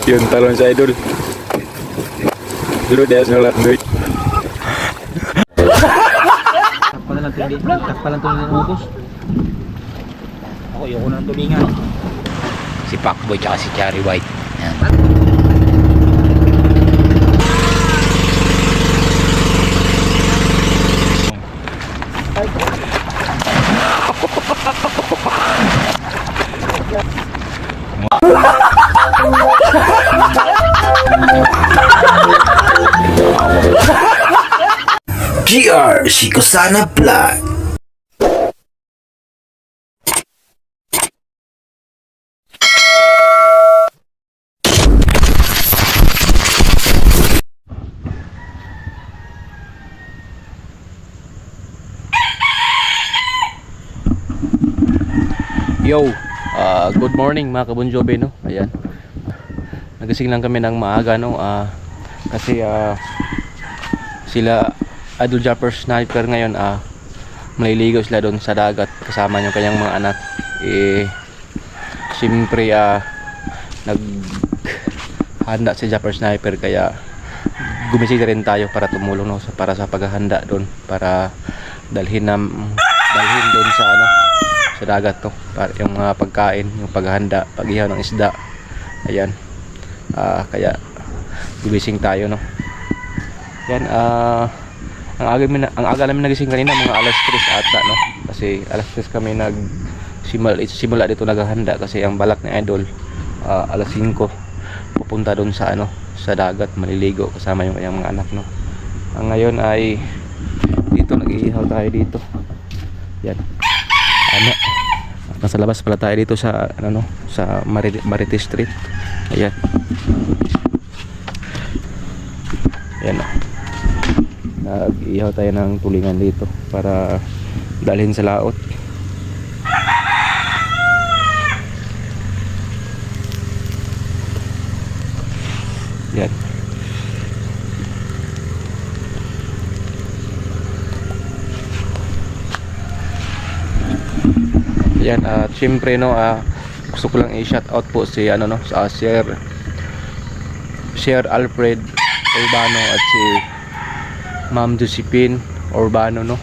Yun talon sa idol. Dulu dia sholat duit. Takpalan tuloy ng ubos. Ako, ayoko na ng tulingan. Si Pacboy tsaka si Cherry White. Yan. GR Shikosana Vlog. Yo, good morning mga kabunjobe, no? Ayan. Nagising lang kami ng maaga, no? Kasi sila Idol Jumper Sniper ngayon, maliligo sila doon sa dagat kasama yung kanyang mga anak. Siyempre naghanda si Jumper Sniper, kaya gumising na rin tayo para tumulong, no? Para sa paghahanda doon, para dalhin doon sa sa dagat, to para yung mga pagkain, yung paghahanda, pag-ihaw ng isda. Ayan. Kaya gumising tayo, no? Yan. Ang aga namin nagising kanina, mga alas 3 ata, no? Kasi alas 3 kami simula dito naghahanda, kasi ang balak ni Idol alas 5 pupunta doon sa sa dagat, maliligo kasama yung kanyang mga anak, no? Ngayon ay dito nag-iihaw tayo dito. Yan. Nasa labas pala tayo dito sa sa Mariti Street. Ayan. Ayan, nag-ihaw tayo ng tulingan dito para dalhin sa laot. Yan. Yan, siyempre, no, gusto ko lang i-shout out po si sa Sir Alfred Urbano at si Ma'am Josephine Urbano, no.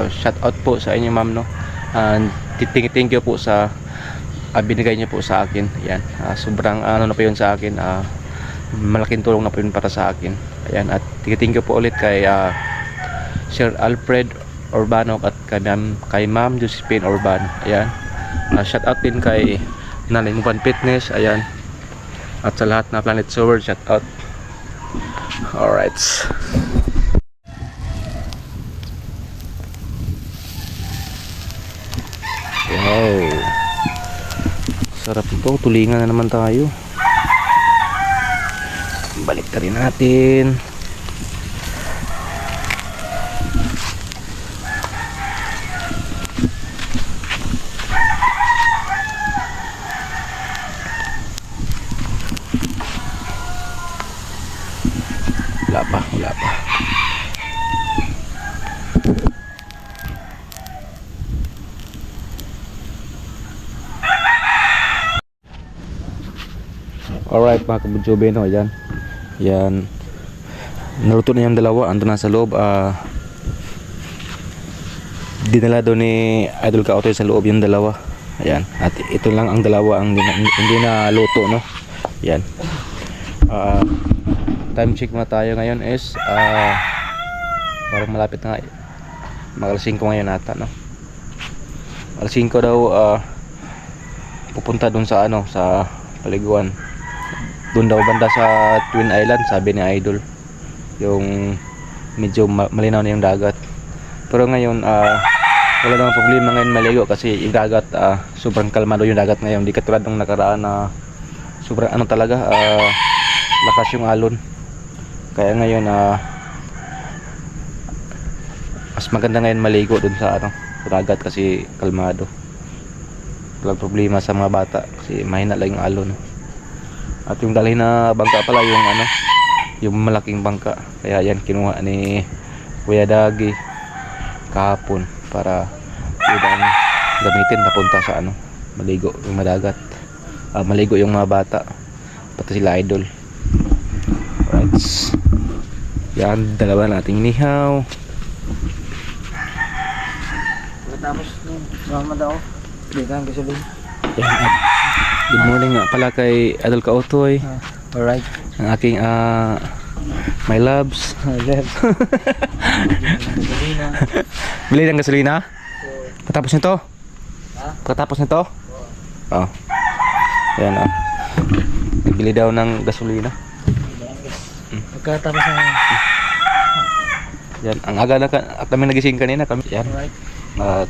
Shout out po sa inyo, ma'am, no. And thank you po sa binigay niyo po sa akin. Ayan, sobrang na po yun sa akin. Malaking tulong na po yun para sa akin. Ayan, at thank you po ulit kay Sir Alfred Urbano at kay Ma'am Josephine Urbano. Ayan, shout out din kay Nalingupan Fitness. Ayan, at sa lahat na Planet Sower, shout out. Alright. Wow, sarap ito. Tulingan na naman tayo. Balik ka rin natin. Wala pa. Alright mga kabudjobe, no, yan. Naluto na yung dalawa, ando na sa loob. Dinala doon ni Idol Kaotoy sa loob yung dalawa. Ayan, at ito lang ang dalawa ang hindi na luto, no. Yan. Time check na tayo ngayon is parang malapit na alas 5 ngayon ata, no. Alas 5 daw pupunta doon sa sa paliguan. Doon daw banda sa Twin Island, sabi ni Idol. Yung medyo malinaw na yung dagat. Pero ngayon wala namang problema ngayon maligo, kasi yung dagat sobrang kalmado yung dagat ngayon. Di katulad ng nakaraan na sobrang talaga lakas yung alon. Kaya ngayon mas maganda ngayon maligo dun sa sa dagat, kasi kalmado. Walang problema sa mga bata kasi mahina lang yung alon. At yung dalhin na bangka pala yung malaking bangka. Kaya yan kinuha ni Kuya Dagi kahapon para ibang gamitin papunta sa maligo yung madagat. Maligo yung mga bata. pati sila idol. Alright. Yan, dalawa nating inihaw. Tapos mama daw. Dito ang gasolina. Yan, at good morning nga pala kay Idol Kautoy. Alright. Ang aking my loves. Gasolina. Bili ng gasolina? Patapos nito? Patapos nito? Oo. Ayan o. Nagbili daw ng gasolina. Pagkatapos na Yan. Ang aga na kami nagising kanina. Yan. Alright. At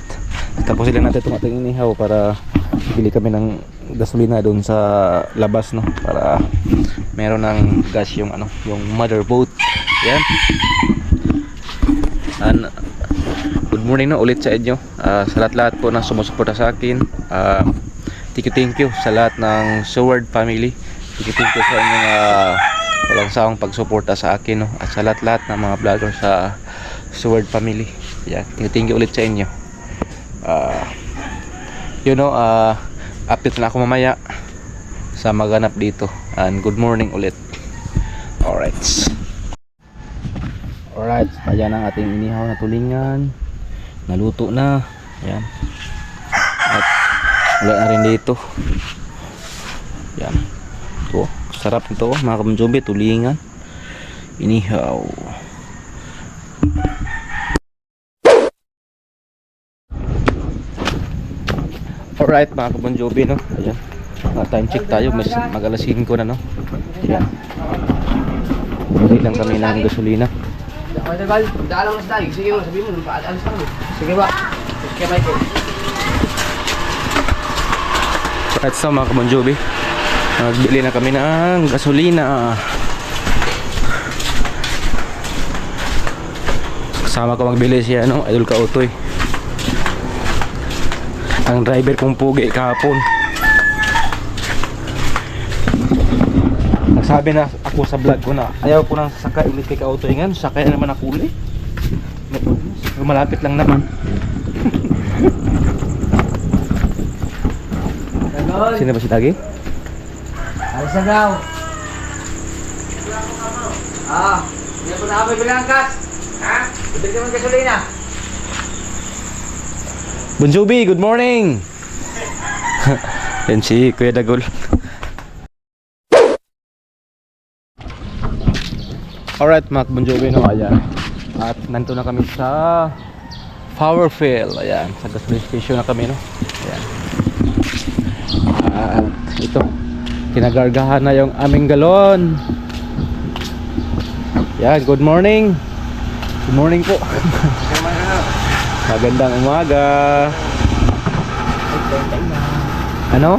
tapusin lang natin itong ating inihaw para bili kami ng gasolina doon sa labas, no, para meron ng gas yung ano, yung motherboard. Yan. Good morning na ulit sa inyo, sa lahat-lahat po na sumusuporta sa akin. Thank you sa lahat ng Sword family. Thank you sa inyong walang sawang pagsuporta sa akin, no, at sa lahat-lahat ng mga vlogger sa Sword family. Yan, thank you ulit sa inyo. Update na ako mamaya sa maganap dito. And good morning ulit. Alright. Alright, ayan ang ating inihaw na tulingan. Naluto na. Ayan. At wala na rin dito. Yan. Ito, sarap nito mga kamjombe, tulingan. Inihaw. Alright mga Bon Jovi, no? Ayan. Time check tayo, mag-alas 5 na, no? Ayan. Bili lang kami ng gasolina. Daalang mas dahil. Sige mo, sabihin mo, paalis ka mo. Sige ba? Sige Michael. Alright, so mga Bon Jovi, nagbili na kami ng gasolina. Kasama ko magbili siya, no? Idol Kautoy. Ang driver kong pugi kahapon. Nagsabi na ako sa vlog ko na ayaw ko nang sasakay ulit kay Kautoy ngayon. Sakay naman ako ulit. Malapit lang naman. Sino ba si Tagi? Alis na daw. Hindi po na ako bilang gas. Ha? Ibig naman gasolina. Bon Jovi, good morning! Yan si Kuya Dagol. Alright mga Bon Jovi, no, ayan. At nandito na kami sa Powerfill. Ayan, sa gasoline station na kami, no. Ayan. At ito, kinagargahan na yung aming galon. Yan, good morning. Good morning po. Magandang umaga. Ano?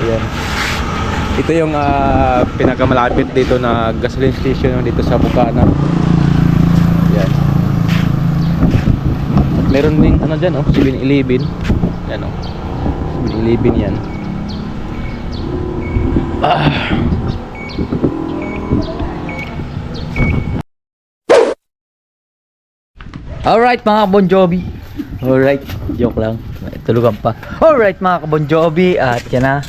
Ayan. Ito yung pinakamalapit dito na gasoline station dito sa Bukana. Ayan. Meron ding ano dyan, 7-Eleven. Ayan, 7-Eleven yan. Alright mga Bon Jovi. Alright, joke lang. Tulugan pa. Alright mga Bon Jovi. At yan na.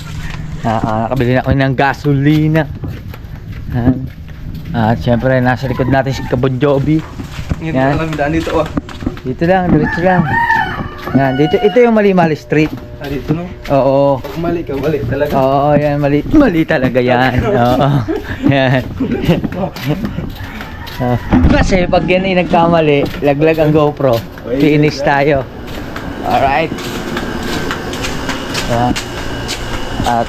Nakabili na ako ng gasolina. At syempre nasa likod natin si Bon Jovi. Yan. Alam daan dito Dito lang, diretso lang. Yan, dito, ito yung Mali-Mali Street. Dito, no? Oo. Pag mali ka, mali talaga. Oo, yan, mali talaga yan. Oo. Yan. Kasi pag yan ay nagkamali, laglag ang GoPro. Finish tayo. Alright. At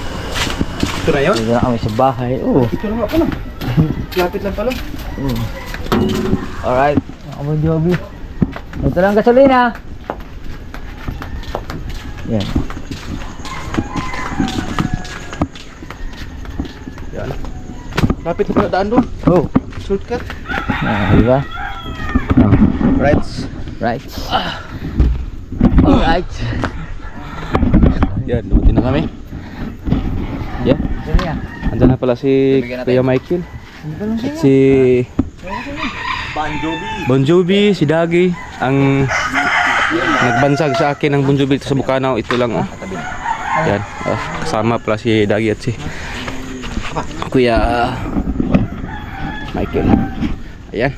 Ito na yun? dito na kami sa bahay. Ito na nga pala. Lapit lang pala. Alright. Mga Bon Jovi. Ito lang gasolina. Yan. Yan. Lapit na pala daan doon. Oh. Shortcut. Diba? Right. Right. Alright. Yan, dumating na kami. Yeah. Andyan na pala si Kuya Michael. At si Bon Jovi, si Dagi. Ang nagbansag sa akin ng Bon Jovi sa Bukanaw. Ito lang, Yan. Kasama pala si Dagi at si Kuya Michael. Ayan.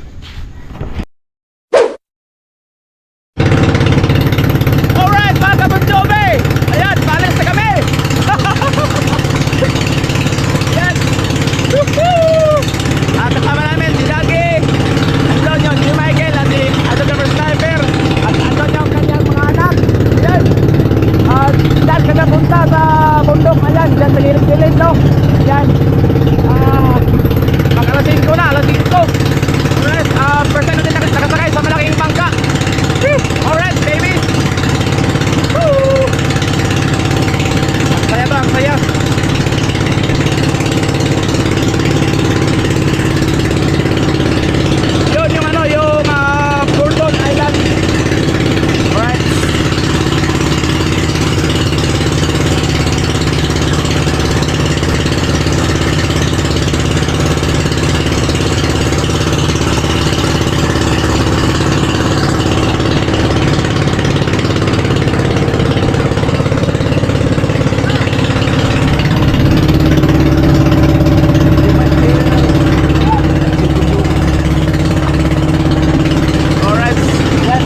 Alright mga kabunjobe! Ayan, palis na kami! Ayan! Woohoo! At kasama namin si Dagi, andun yun, si Michael at si Adolfo Sniper at andun yung kanyang mga anak. Ayan! At dyan ka na punta sa bundok. Ayan, dyan sa gilid-gilid, no? Ayan! Mag-alasing ko na, alasing ko! Alright, first time natin nakasakay sa malaking bangka. Alright, baby! Woo! Ang saya to, ang saya. Yun yung ano, yung Gordon Island. Alright. Alright. Yan.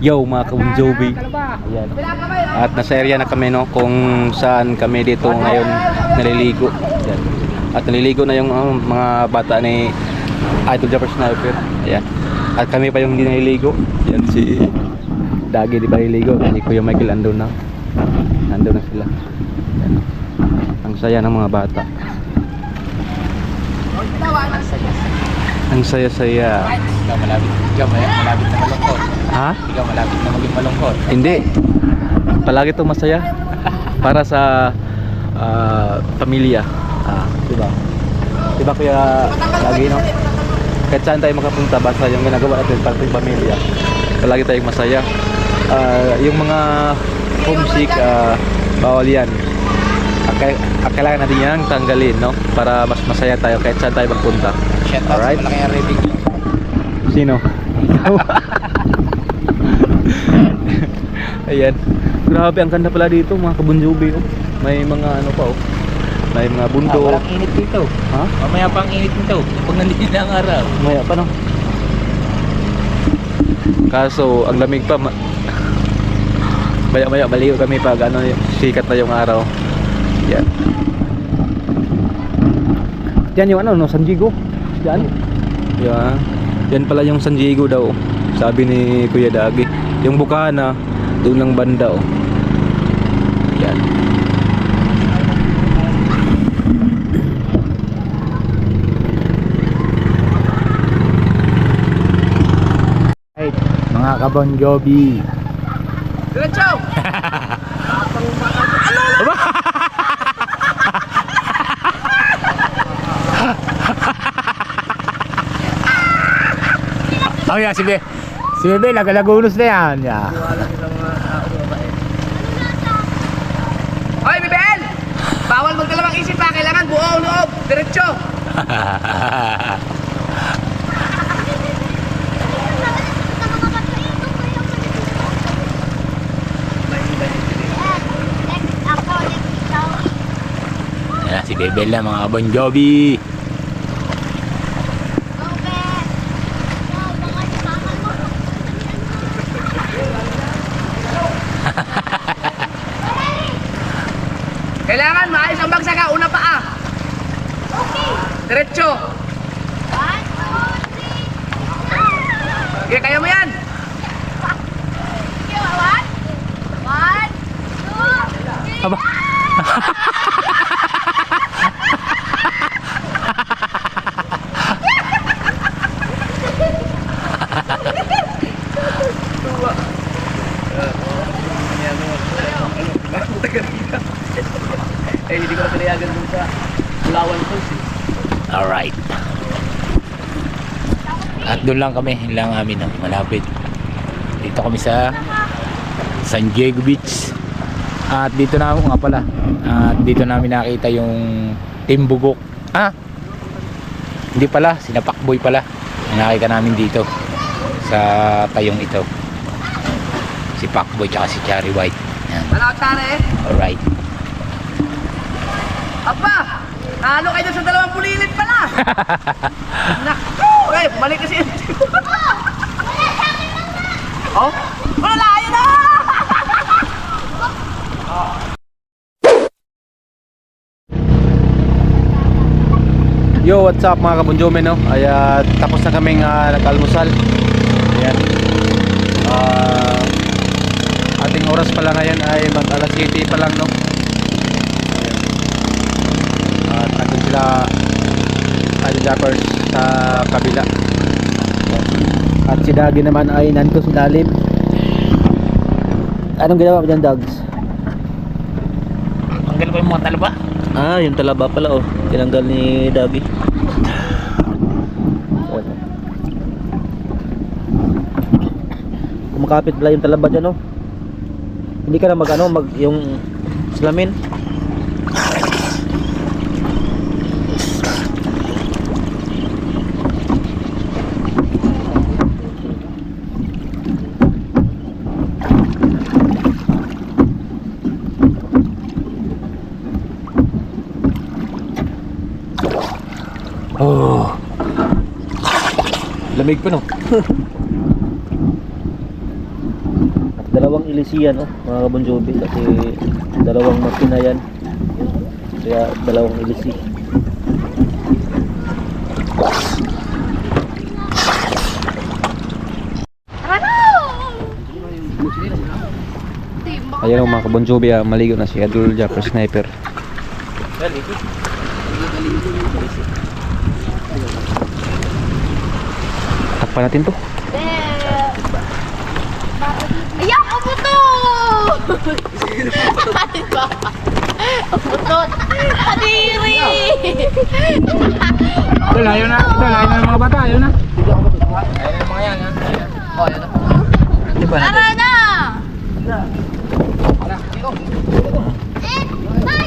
Yo mga kabunjobi. Ayan. At nasa area na kami no kung saan kami dito ngayon naliligo. Ayan. At naliligo na yung mga bata ni Idol Japper Sniper. Ayan. At kami pa yung hindi naliligo. Ayan si Dagi di pa naliligo. Si Kuya Michael andun na. Andun na sila. Ayan. Ang saya ng mga bata. Ang saya-saya. Malapit na malungkot. Ha? Ikaw malapit na maging malungkot. Hindi. Palagi itong masaya. Para sa pamilya. Diba? Diba kuya lagi no? Kahit saan tayo makapunta basta yung ginagawa natin para sa pamilya. Palagi tayong masaya. Yung mga homesick, bawal yan. Kailangan natin yan tanggalin no? Para mas masaya tayo kahit saan tayo magpunta. Alright? Malaki ang ribig. Sino? Ayan. Grabe, ang ganda pala dito mga kabunjubi oh. May mga ano pa oh. May mga bundok. Walang init dito. Ha? Mamaya pang init nito. Pag nandito na ang araw. Maya pa no. Kaso ang lamig pa. Maya baliw kami pag ano, sikat na yung araw. Yan. Yan yung ano no, San Diego. Yan. Yan. Yan pala yung San Diego daw. Sabi ni Kuya Dagi. Yung Bukana doon lang banda oh. Yan. Right, mga kabonjobi. Diretso! Oh yeah, si Bebe, nagalagunos na yan. Yeah. bawal magdalawang isip ha. Kailangan buo ang loob. Diretso. Yan si Bebel na mga Bon Jovi. Kailangan maayos ang bagsak ha. Una pa ah. Okay. Diretso. 1, 2, 3. Okay, kaya mo yan. Okay, 1, 1, 2, 3. Aba. Eh, hindi ko na pinayagan dun sa Pulawan Falls eh. Alright. At doon lang kami, yun lang amin, no? Malapit. Dito kami sa San Diego Beach. At dito na nga pala. At dito namin nakita yung Team Bugok. Hindi pala, sina Pacboy pala. Ang nakita namin dito sa tayong ito. Si Pacboy tsaka si Cherry White. Yan. Malawat tara eh. Alright. Apa! Nalo kayo dun sa 2 pulilit pala! Naku! Eh, balik kasi yun. Oh? Wala! Ayun na! Yo, what's up mga kabunjome, no? Ay, tapos na kaming nag-almusal. Ayan. Ating oras pala ngayon ay mag alas 7 pa lang, no? Ayan. At nandun sila Jappers sa kabila. At si Dagi naman ay nandito sa dalim. Anong ginawa mo dyan, Dags? Tanggal ko yung mga talaba. Yung talaba pala, oh. Tinanggal ni Dagi. Kumakapit pala yung talaba dyan, oh. Hindi ka na yung salamin. Oh. Lamig pa, no? At dalawang ilisiyan, oh, mga kabunjobi, kasi dalawang makina yan. Kaya dalawang ilisi. Ayan, mga kabunjobi, maligo na si Idol Japper Sniper. Takpan natin to. Ayan, kaputo! Kaputot! Kadiri! Ito, layo na. Ito, layo na ng mga bata. Ayaw na. Tara na! Tay,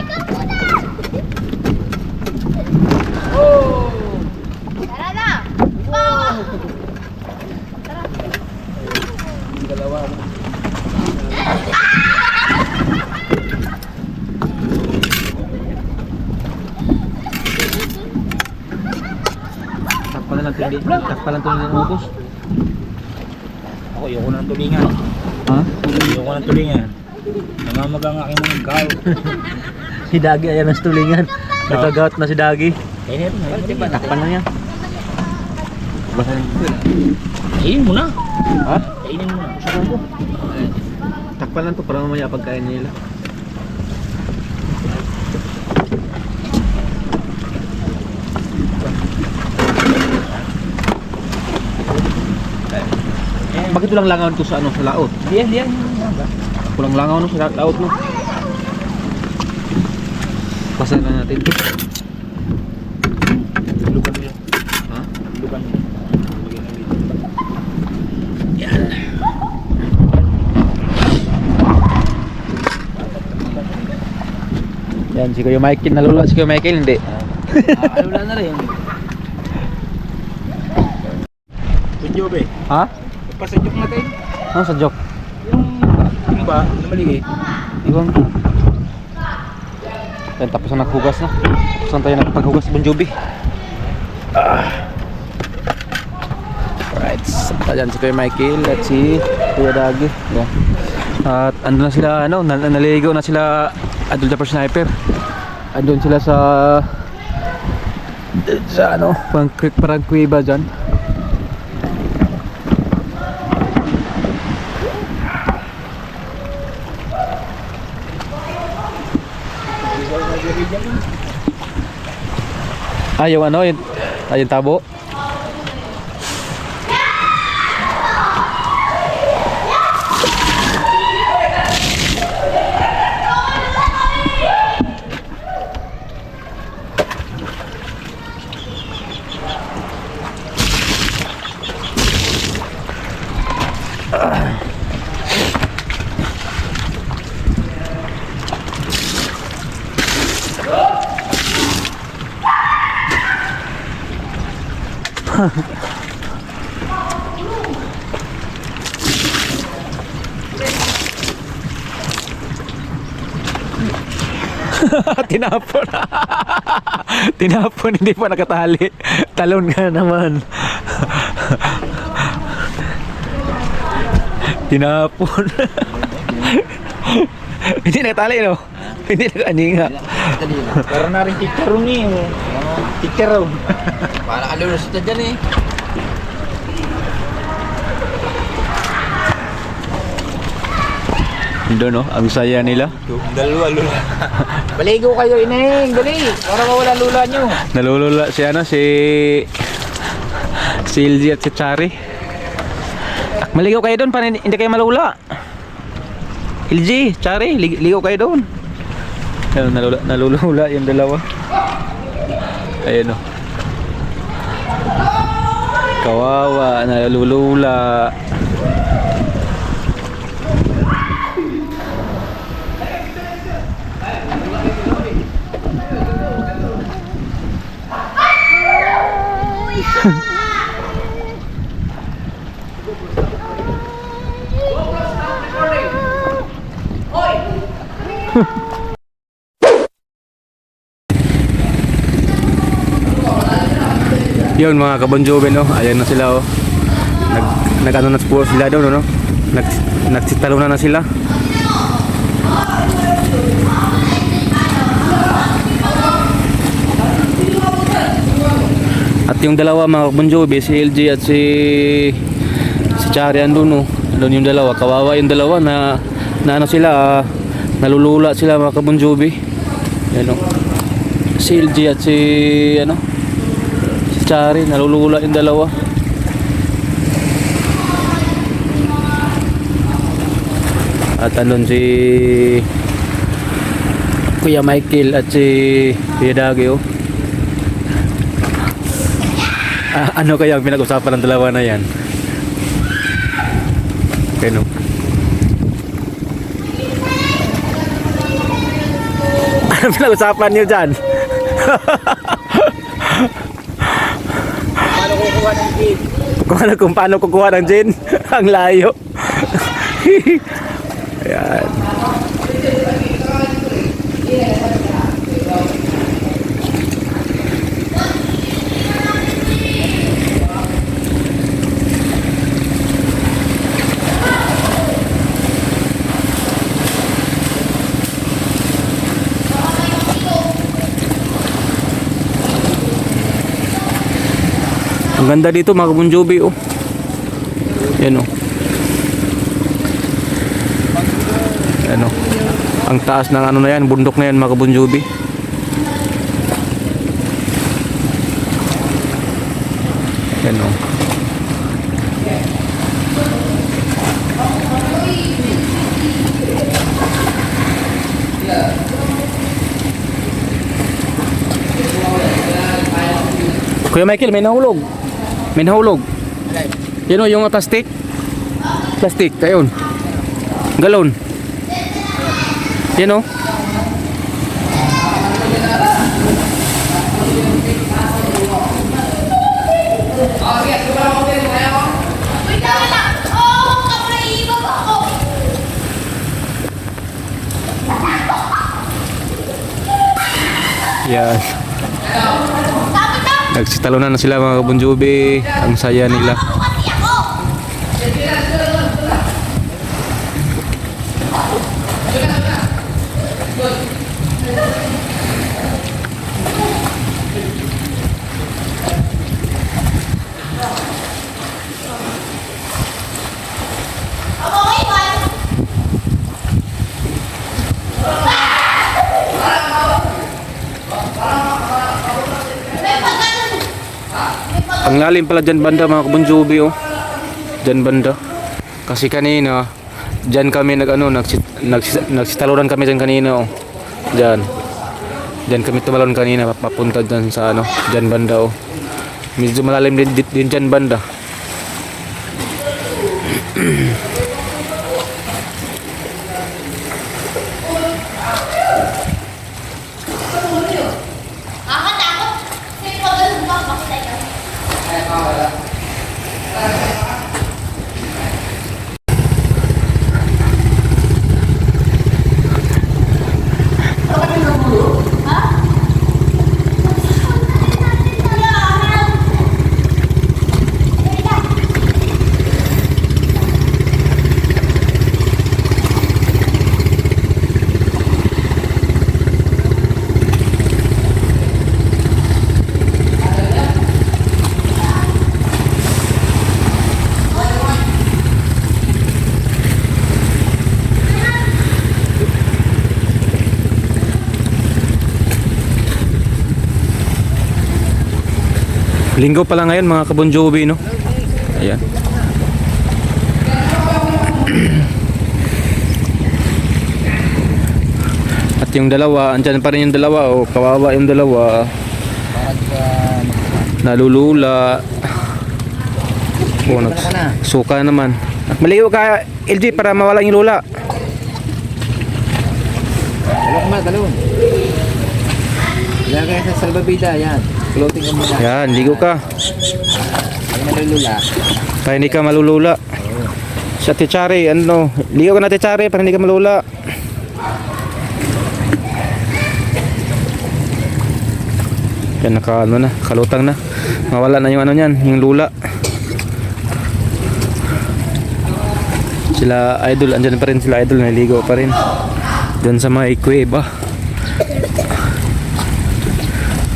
kaputa! Tara na! Bawa! Takpan lang tindi. Takpan lang tindi ng ubos. Ako, ayoko ng tulingan. Ha? Ayoko ng tulingan. Namamaga ang aking mga gaw. Si Dagi ayan ang tulingan. Nakagout na si Dagi. Ayun na. Takpan lang yan. Basta Ayun mo na. ha? Ayun mo na. Takpan lang to para mamaya pagkain nila. Bakit walang langaw to sa sa laot? Diyan. Walang langaw no sa laot no. Pasan lang natin to. Lugan mo yan. Ha? Lugan mo. Yan, si Kuya Michael. Nalula si Kuya Michael, hindi. Wala na rin. Video ba eh? Ha? Pasadyok natin. Ano sa joke? Yung ba? Na maliit. Iwan ko. Yan, tapos na naghugas na. Saan tayo nagpaghugas, Bon Jovi? Alright, ayan si Kuya Michael at si Kuya Dagi. Yan. At andun na sila, ano, naligo na sila, Idol Japper Sniper. Andun sila sa ano, parang kuiba dyan. Yung ano, yung tabo. Tinapon. Tinapon, hindi pa nakatali. Talon ka naman. Tinapon. Hindi nakatali, no? Hindi nakaninga. Para na rin chicharon eh. Chicharon. Para kalulus na dyan eh. Doon, no? Ang saya nila. Dalawa lula. Baligo kayo ineng. Dali. Para mawala lula nyo. Nalulula si ano, si LG at si Chari. Maligaw kayo doon para hindi kayo malula. LG, Chari, ligaw kayo doon. Ayun, nalulula yung dalawa. Ayun, no. Kawawa, nalulula. Yun mga Kabon Jovi, no? Ayan na sila, oh. Nag-ano na sila daw, no? Nagsitalo na sila. At yung dalawa mga Kabon Jovi, si LG at si Chari andun, no? Andun yung dalawa, kawawa yung dalawa na ano sila, nalulula sila mga Kabon Jovi. Yan, no? Si LG at si ano, Chari, nalulula yung dalawa. At andun si Kuya Michael at si Kuya Dagi, oh. Ano kaya ang pinag-usapan ng dalawa na yan? Okay, no? Ano pinag-usapan niyo dyan? Kung paano kukuha ng gin. Ang layo. Ayan. Ang ganda dito mga Kabon Jovi, oh. Yan, oh. Yan, oh. Ang taas ng ano na yan, bundok na yan mga Kabon Jovi. Yan, oh. Kuya Michael, may nahulog. May nahulog. Yan, o, yung plastic. Plastic, ayun. Galon. Yan, o. Wait lang. Oh, kapraiba pa ako. Yan. Tapos na. Nagsitalunan na sila mga kabunjubi. Ang saya nila. Ako kasi ako. Ako iwan. May pagkanon. Ang lalim pala dyan banda mga kabunjubi oh. Dyan banda. Kasi kanina, dyan kami nagsitalunan kami dyan kanina oh. Dyan. Dyan kami tumalon kanina papunta dyan sa ano, dyan banda oh. Medyo malalim din dyan banda. Nakakatakot. Kasi pag ganun ba, makita yun. Linggo pala ngayon mga kabunjubi no. Ayan. At yung dalawa, andyan pa rin yung dalawa oh, kawawa yung dalawa. Nalulula. Oh, suka naman. At maliw ka LG para mawala yung lula. Talong ma, talong. Yan kaya sa salbabida, yan. Floating ka muna. Yan, ligo ka. Ay nalulula. Para hindi ka malulula. Sa Tichari, ano, ligo ka na Tichari para hindi ka malula. Yan, ano na, kalutang na. Mawala na yung ano niyan, yung lula. Sila idol, andyan pa rin sila idol, naligo pa rin. Doon sa mga kuweba.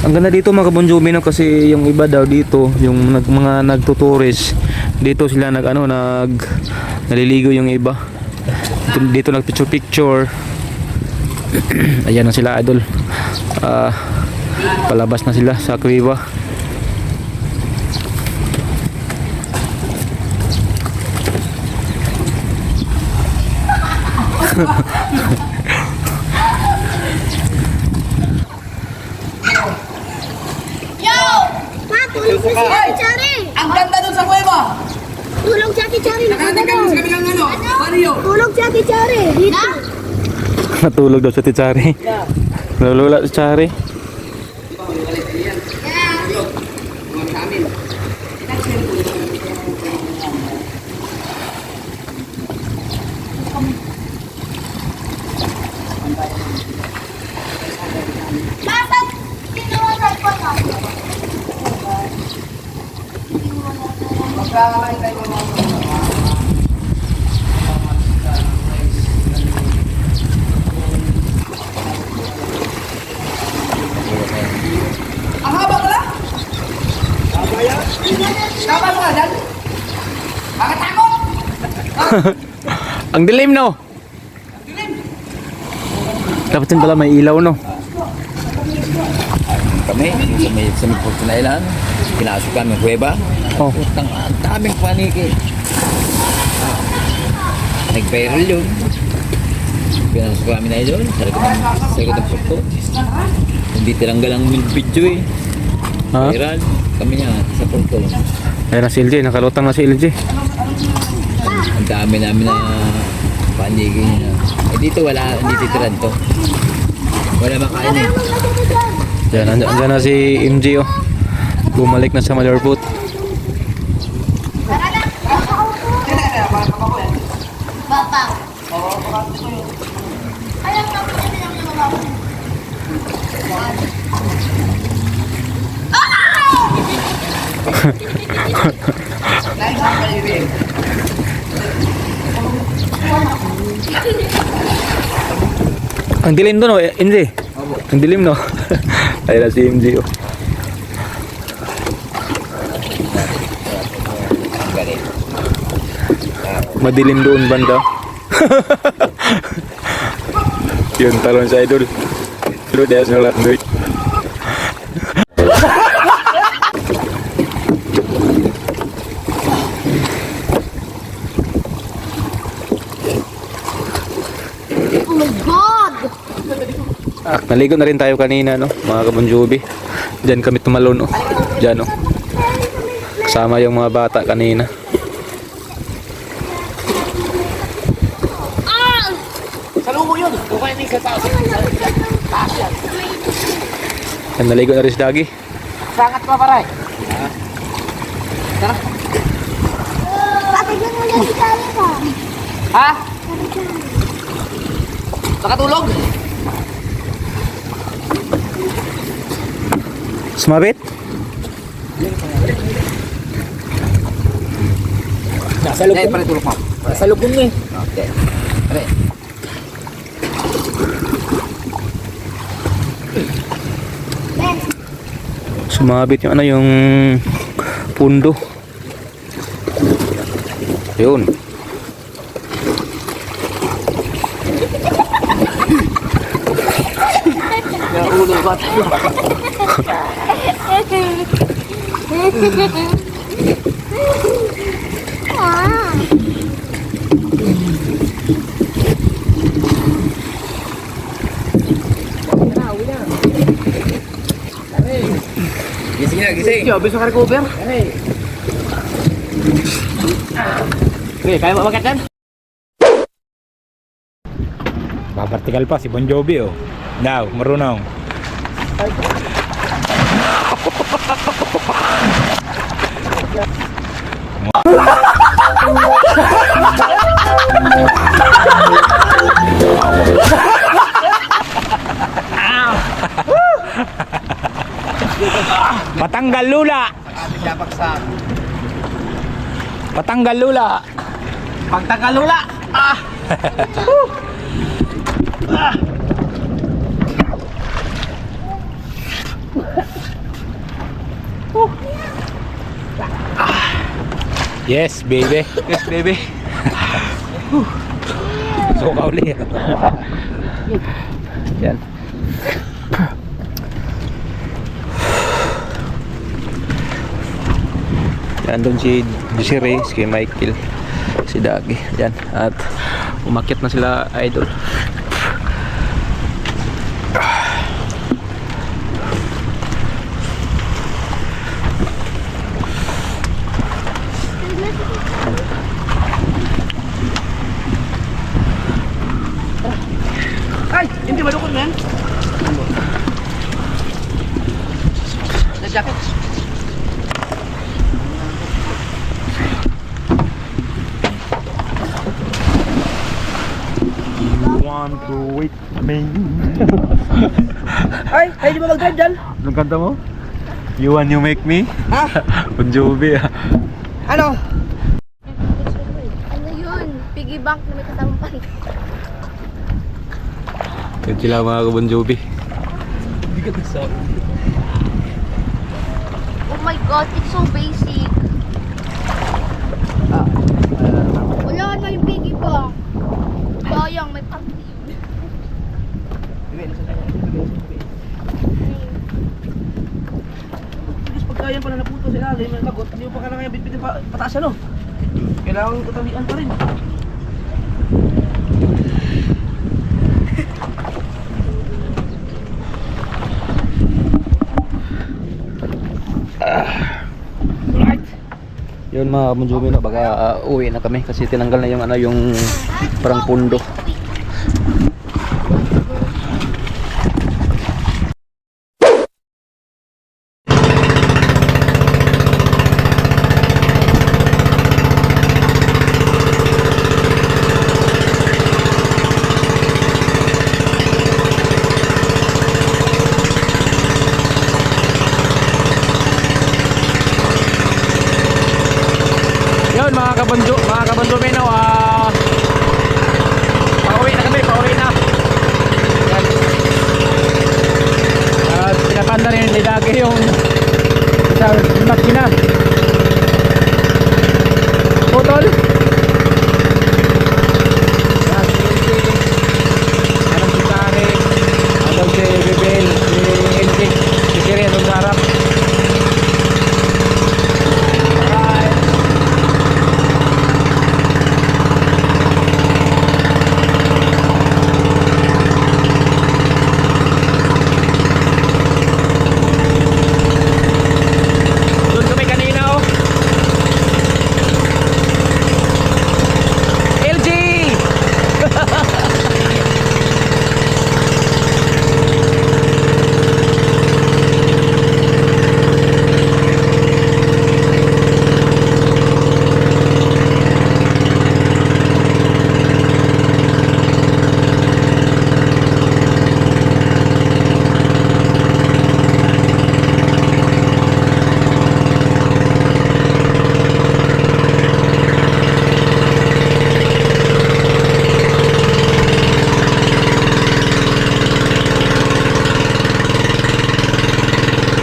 Ang ganda dito mga kabunjubi no, kasi yung iba daw dito, yung mga nagtuturis, dito sila naliligo yung iba. Dito nagpicture-picture. Ayan na sila idol. Palabas na sila sa kuweba. Yo! Ma, tulog si Ate Chari! Ang ganda dun sa kuweba! Tulog si Ate Chari! Nakatagal sa kabilang ano? Mario! Tulog si Ate Chari! Dito! Natulog daw sa Tichari. Nalulula si Chari. Bakit? Tinuwasan ko na. Ang haba pala! Tama mo ka dyan? Makatakot! Ang dilim no. Dapat din pala may ilaw no. Kami, sa may porto na ilan, pinasok kami ng kuweba. Oh. Ang daming paniki. Nag-viral yun. Pinasok kami na yun, sa likod ng porto. Hindi tinanggal ang video eh. Ha? Viral, kami niya sa porto. Ayan na si LJ, nakalutang na si LJ. Ang dami namin na paniki niya. Eh dito wala, hindi titiran to. Wala makain eh. Yan, andyan na si MJ oh. Bumalik na sa Malurput. Babaw. Alam mo, kami lang yung babaw. Ang dilim doon, oh, MJ. Ang dilim, no? Ayun na si MJ, oh. Madilim doon banda. Yun, talon sa idol. Lu dia sholat duit. Oh my God! Naligo na rin tayo kanina, no? Mga kabunjubi. Diyan kami tumalon, oh. Diyan, oh. Kasama yung mga bata kanina. Salubo yun. Kukaya ni sa taas. Taas yan. Yan, naligo na rin si Dagi. Sangat pa paray. Patigyan mo lang si Kaya ka. Ha? Nakatulog? Sumabit? Nasa loob. Pare tulog mo. Nasa loob mo eh. Okay. Pare. Sumabit yung ano, yung pundo. Yun. Nakatulog ba? Ah. Gising na, gising. Yo, bisa ka recover. Okay, kaya mo bakit yan? Papartikal pa si Bon Jovi, oh. Now, marunong. Patanggal lula. Patanggal lula. Pagtagalula. Yes, baby. Yes, baby. So kauli. Yan. Yan doon si Desiree, si Michael, si Dagi. Yan. At umakyat na sila, idol. Ay, hindi ba dukot men? The jacket. Want to wait me. Ay, di ba mag-drive dyan? Anong kanta mo? You want you make me? Ha? Bon Jovi, ah. Ano? Ano yun? Piggy bank na may kasamang pan. Yan sila mga Bon Jovi. Oh my God, it's so basic. Wala na yung piggy bank. Sayang, may panty. Pagkayan pala naputo sila, dahil may lagot, hindi mo pa kailangan bitbitin pataas ano? Kailangan tutalian pa rin. Yun mga Bon Jovi, no, baka uwi na kami kasi tinanggal na yung ano, yung parang pundo. mga kabandumino, pauwi na kami, pauwi na. Yan. At pinapanda rin ni Dagi yung sa makina. Putol. Yan, anong si Tari, anong si Bibel, si NG, si Siri, anong sa harap. Alright. Doon kami kanina, oh. LG!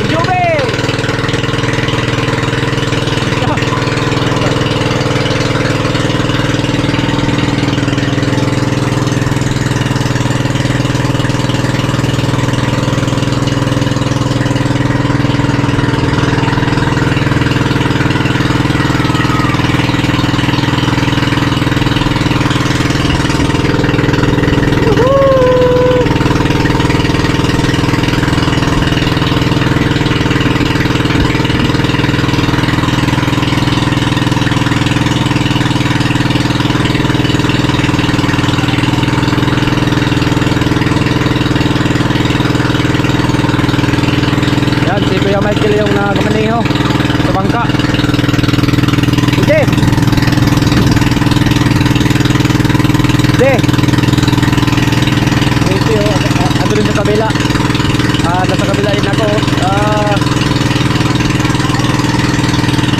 Jube! Yan, si Kuya Michael yung nakakamaneho sa bangka. Sige! Sige! Ito yung ando rin sa kabila. Nasa kabila rin ako.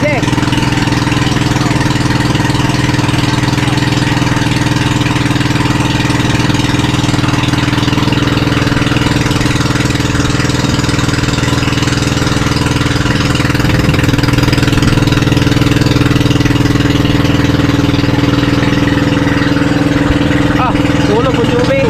Sige! Tulog mo, Jube.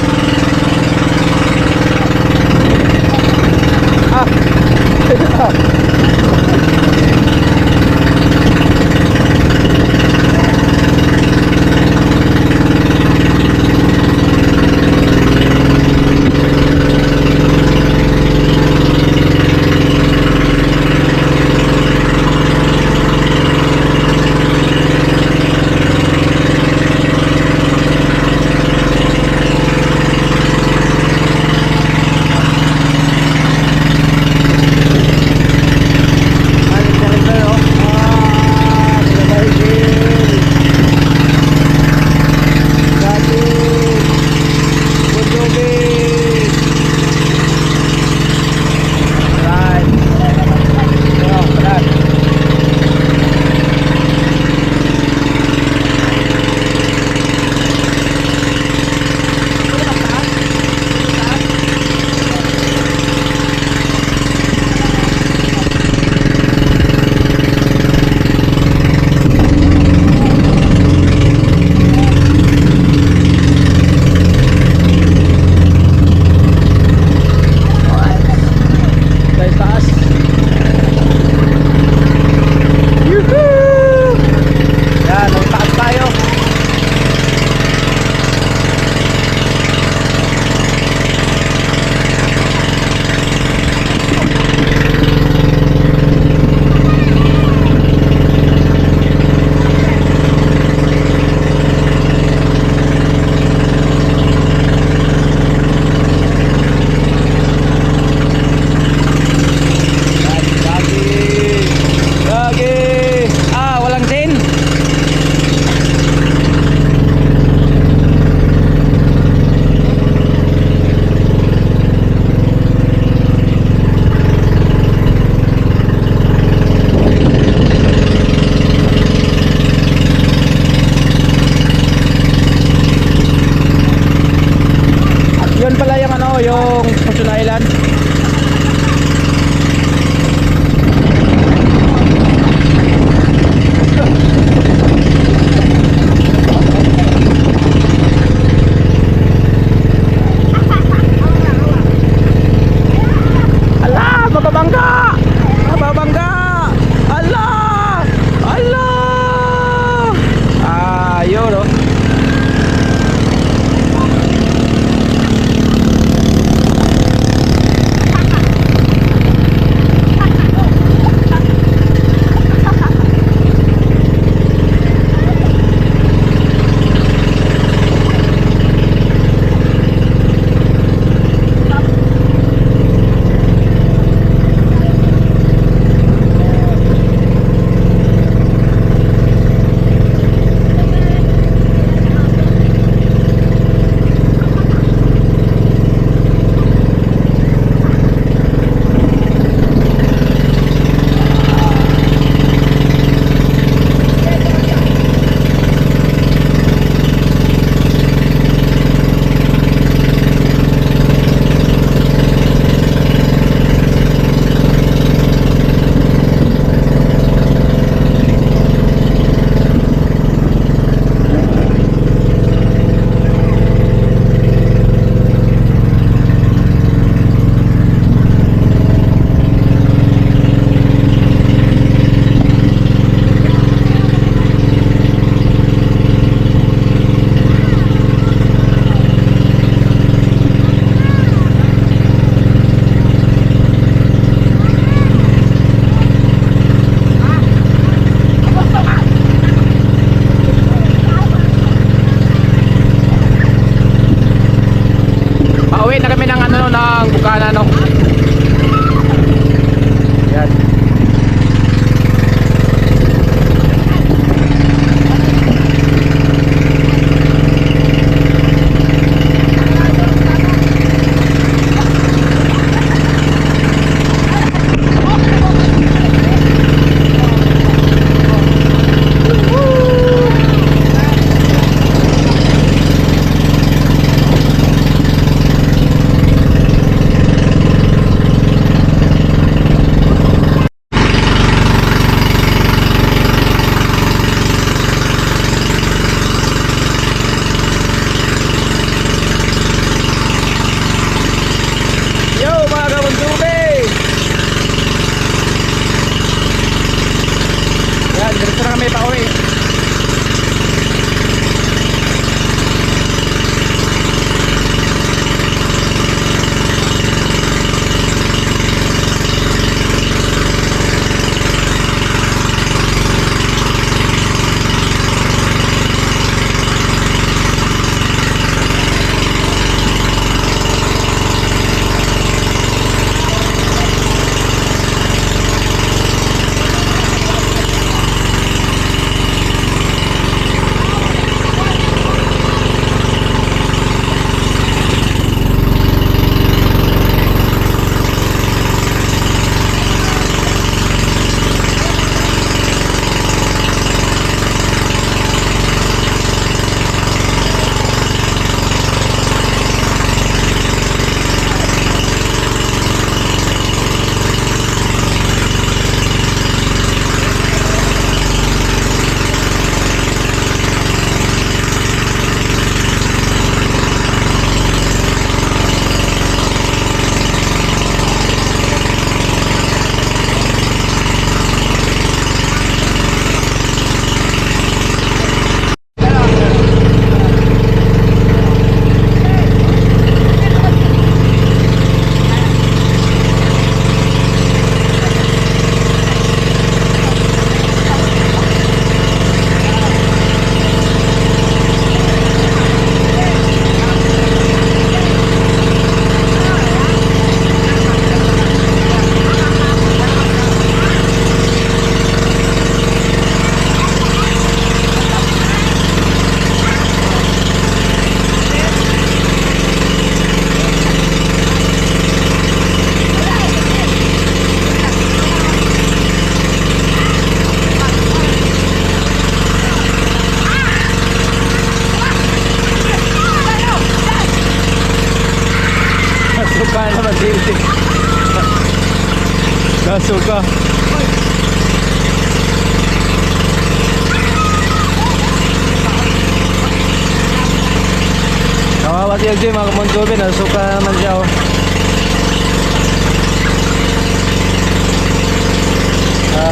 ano, yung Fortune Island. Ala, mababangga! Mababangga! Ala! Ala! Ayun, oh. Pauwi na kami ng ano, ng Bukana, no. Yan. silti. Nasuka. Kawawa si LJ mga kamonsubi, nasuka naman siya oh.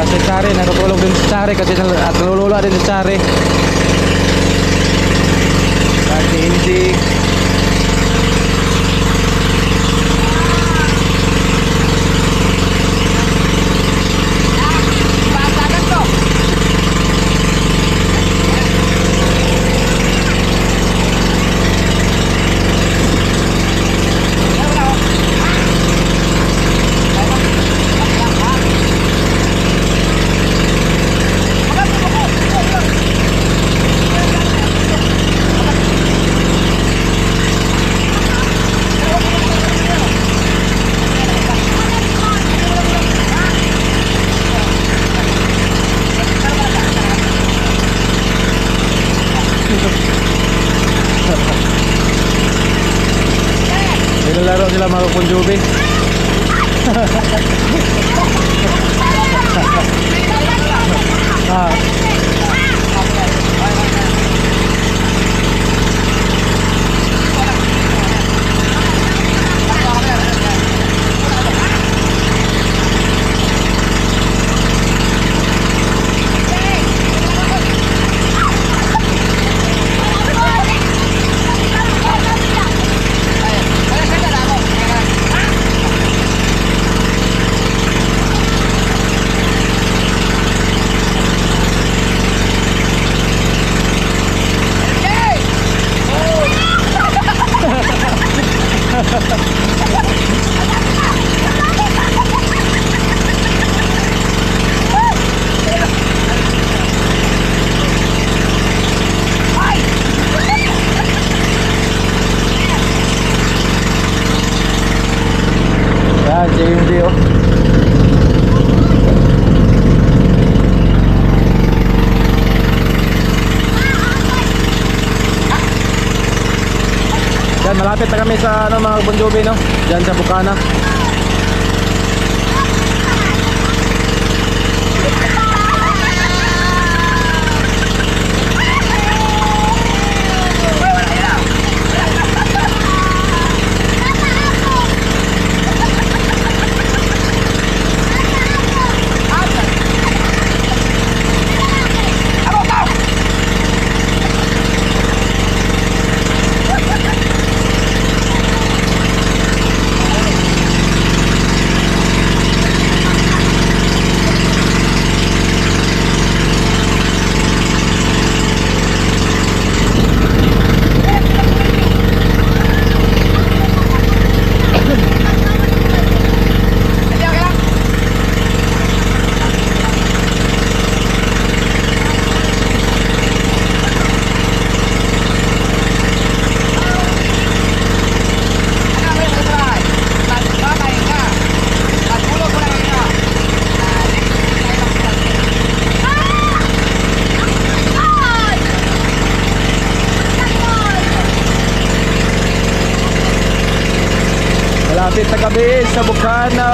Si Chari, natutulog din si Chari kasi at nalulula din si Chari. Si LJ. Nilalaro sila mga Punjubi. Yan, JMD oh. Yan, malapit na kami sa ano, mga Bon Jovi, no? Diyan sa Bukana. Malapit na kami sa Bukana.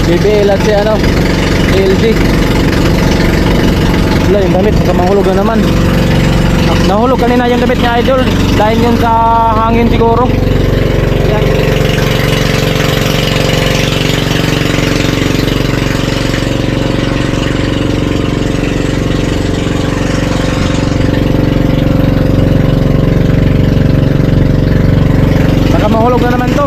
BBL at si ano, LG. Wala yung damit, baka mahulog na naman. Nahulog kanina yung damit niya, idol. Dahil yun sa hangin siguro. Yan. Baka mahulog na naman to.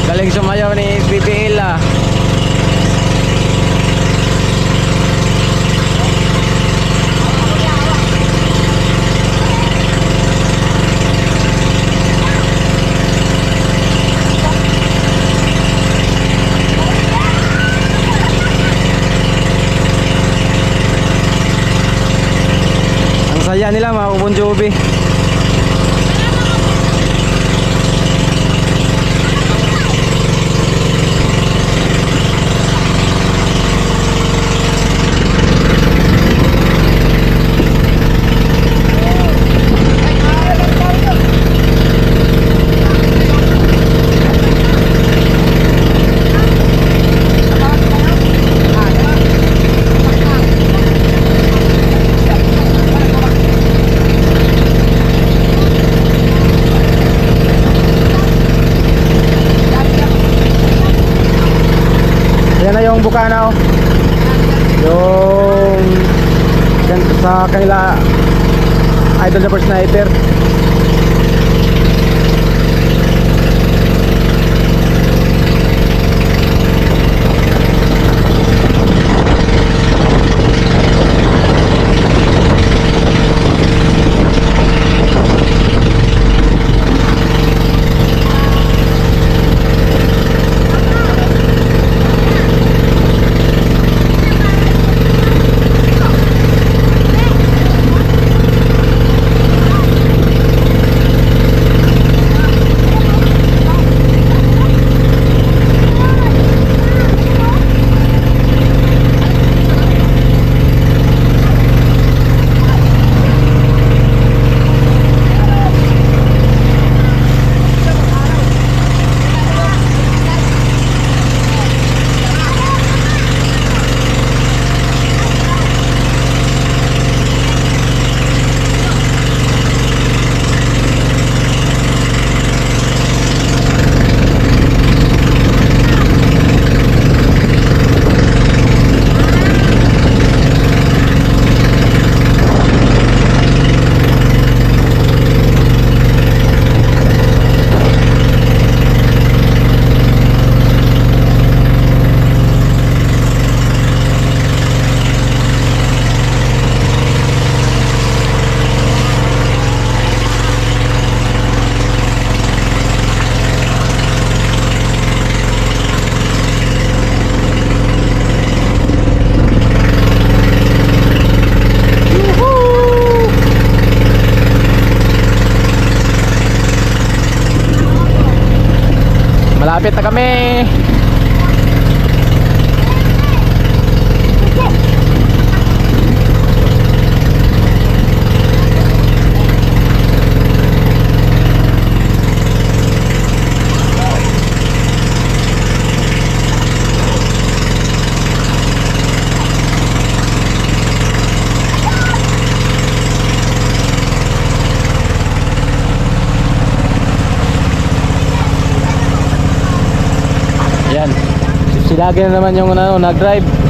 Galing sumayaw ni BBL ah. Ang saya nila mga Bon Jovi. Yan na yung Bukana oh. Yung yan sa kanila Idol Japper Sniper. Malapit na kami. Dagi na naman yung ano, nag-drive.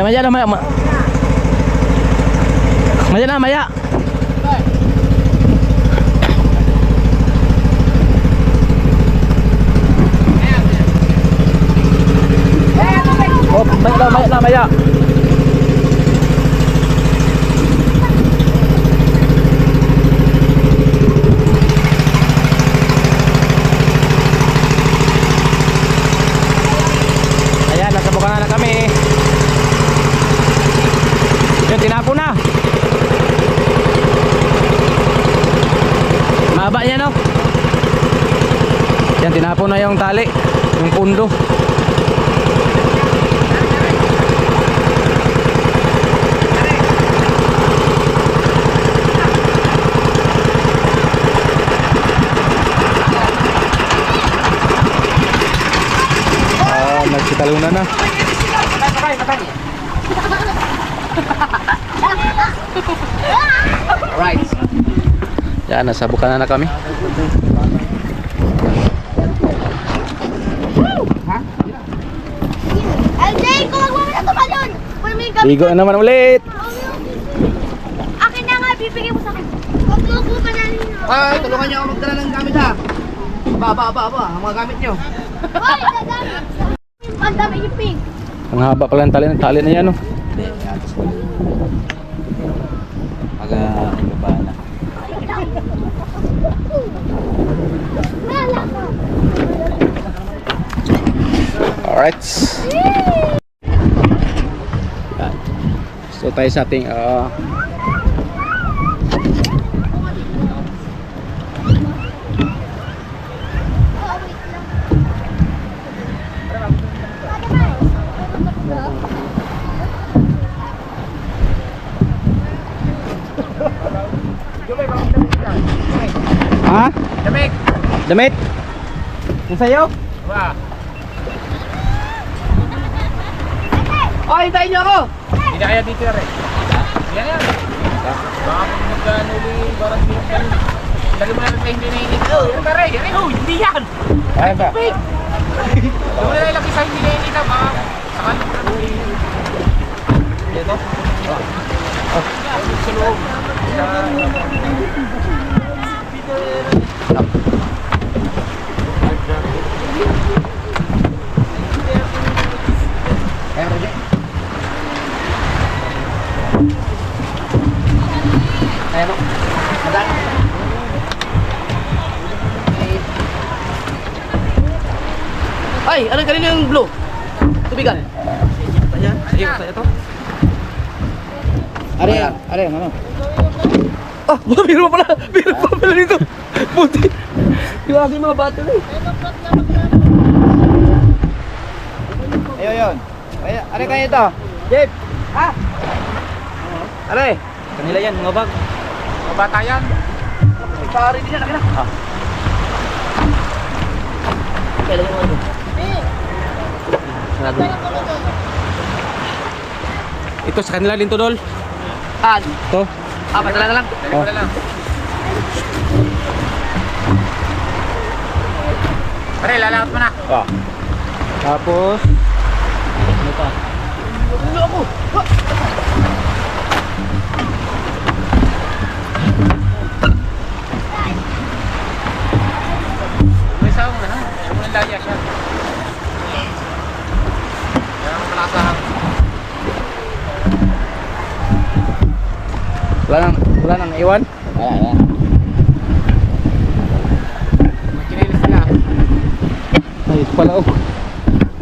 Maya na, maya. Maya na, maya. Oh, maya na, maya. Ayan, nasa Bukana na kami. Yun, tinapo na. Mahaba niya, no? Yan, tinapo na yung tali, yung pundo. Nagsitalunan na. Right. Yan, nasa Bukana na kami. Alday, kung wag mo na tumalon. May gabi. Ligo na naman ulit. Akin na nga, bibigay mo sa akin. Huwag mo ko pananin nyo. Ay, tulungan niyo ako magdala ng gamit ha. Ang mga gamit niyo. Hoy, dadami. Ang dami yung pink. Ang haba pala ng tali na yan, no? Ano ba na? Mala ko. Alright. Yan. So tayo sa ating Damit! damit. Yung sa'yo? Ba? Oh, hintayin niyo ako! Hindi na kaya dito rin. Yan yan. Baka pag magkanuli, parang hindi yung ganun. Lagi mo na rin tayo hindi nainit. Yan ba rin? Hindi yan! Kaya ba? Huwag mo na ilagay sa hindi nainit. Baka saka nang kanuli. Ito? Sa loob. Ayan o. Madaan. Ay, ano kanina yung blue? Tubigan. Ayan. Sige, saya to. Are, ano? Ah, biro pala. Biro pala dito. Buti. Yung aking mga battery. Ayun, yun. Are kayo ito? Jeep. Ha? Are. Kanila yan, mga bag. Mga bata yan. Pari din yan. Akin na. Kailan yung ano? Sarado. Ito sa kanila din to, Dol. Ah, Ito. padala na lang. Dali mo na lang. Pare, lalakot mo na. Tapos Ulo ako. May sawang ano? Ayaw mo ng laya siya. Kaya mo malasahan. wala nang iwan. Wala na. May kinilis sila. Ay, ito pala, oh.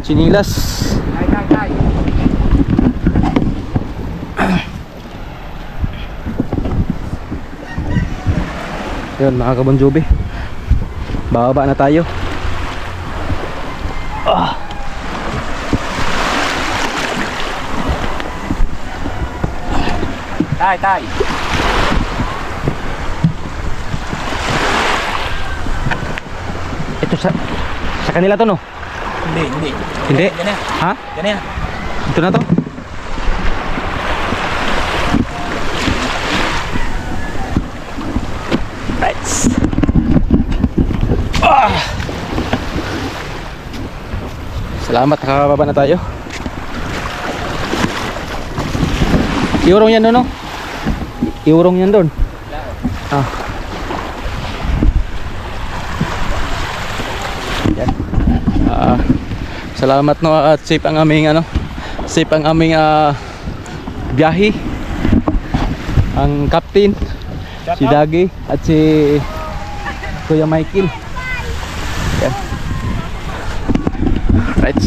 Chinilas. Ay. Yun, mga Ka-Bon Jovi. Bababa na tayo. Tay. Ito sa kanila to, no? Hindi. Hindi? Yan na. Ha? Yan na. Ito na to? Right. Salamat, nakakababa na tayo. Iurong yan doon, no? Iurong yan doon. Ah. Yan. Salamat, no, at safe ang aming safe ang aming biyahe. Ang captain, si Dagi at si Kuya Michael. Yan. Right.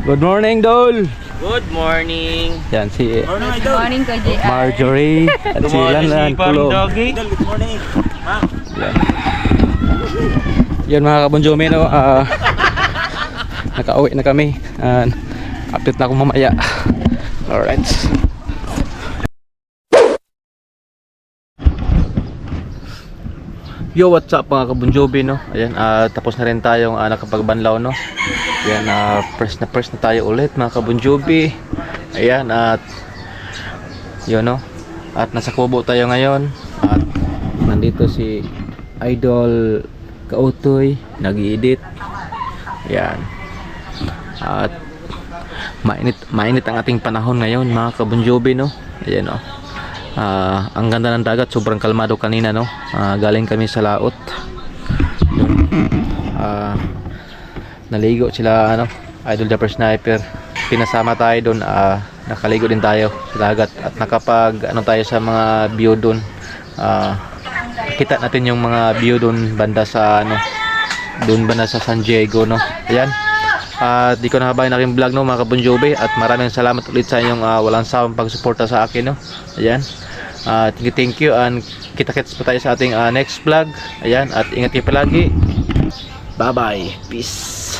Good morning, Dol. Good morning. Yan si Morning ko, JR. Marjorie at si Lanlan Pulo. Good morning. Yan. Yan mga kabunjumi, no, nakauwi na kami. Update na ako mamaya. Alright. Yo, what's up mga kabunjobi, no? Ayan, tapos na rin tayong nakapagbanlaw, no? Ayan, press na tayo ulit mga kabunjobi. Ayan, at yun, no? At nasa Kubo tayo ngayon. At nandito si Idol Kautoy, nag-i-edit. Ayan. At mainit ang ating panahon ngayon mga kabunjobi, no? Ayan, no? Ang ganda ng dagat, sobrang kalmado kanina, no? Galing kami sa laot. Naligo sila, Idol Japper Sniper. Pinasama tayo doon, nakaligo din tayo sa dagat at nakapag tayo sa mga view doon. Kita natin yung mga view doon banda sa doon banda sa San Diego, no? Ayan. Di ko nakabayan aking vlog, no, mga kabunjobi, at maraming salamat ulit sa inyong walang sawang pagsuporta sa akin, no? Ayan. Thank you, and kita-kits pa tayo sa ating next vlog. Ayan, at ingat kayo palagi. Bye bye, peace.